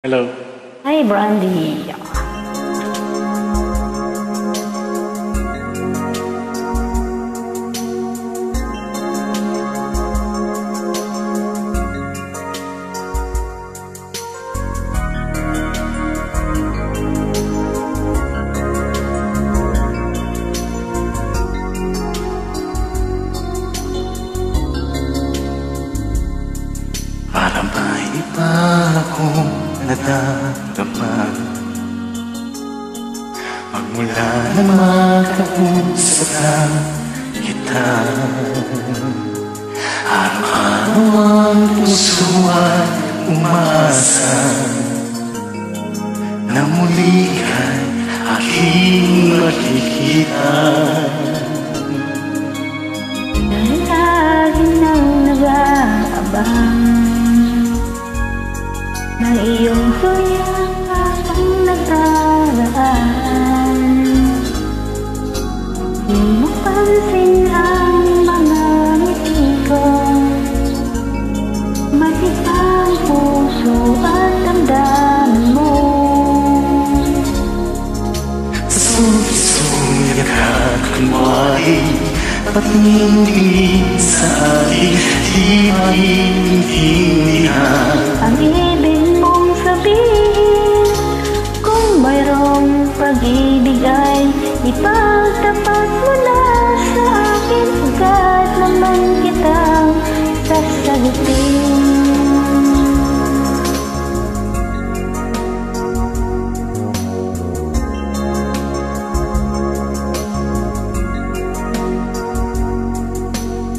Hello. Hi, Brandy. Para may iba akong nadarama magmula na makausap na kita. Araw-araw ang puso ay umasa na muli ay aking makikita. Dahil lagi nang nag-aabang ng iyong tuyang habang nagraraan. Di mo pansin ang mga ngiti ko, matibang puso at damdamin mo. Sa sulit-sulit at kunwari patingin sa akin, di maintindihan Ang ibig mong sabihin, kung mayroong pag-ibig ay ipagtapat mo na sa akin. Agad naman kitang sasagutin.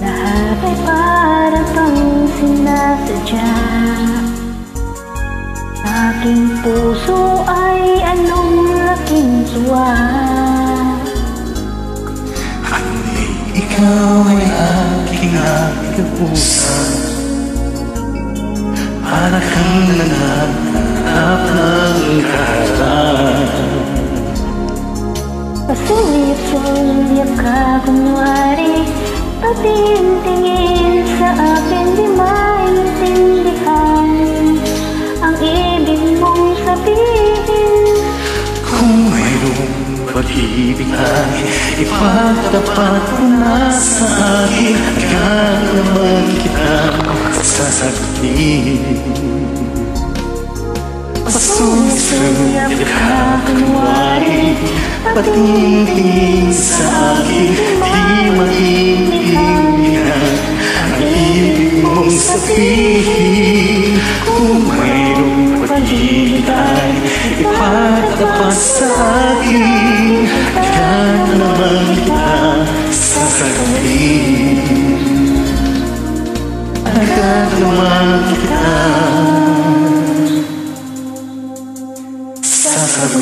Lahat ay para pang sinasadya. Sa aking puso ay anong laking tuwa. at muling ikaw ay aking nag-uusap. Para kang nangangarap ng karan. Pasulit-sulit ka kunwari, patingin sa akin, di maintindihan ang ibig mong sabihin. Kung mayroong pag-ibig ay ipagtapat mo na sa akin, agad naman kitang sasagutin. Pasulit-sulit ka kunwari, patingin sa akin, di maintindihan ang ibig mong sabihin. Kung mayroong pag-ibig ay ipagtapat sa akin, agad naman kita sasagutin. Agad naman kita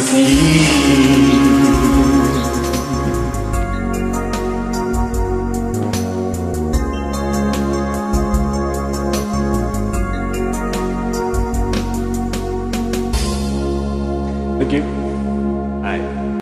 sasagutin.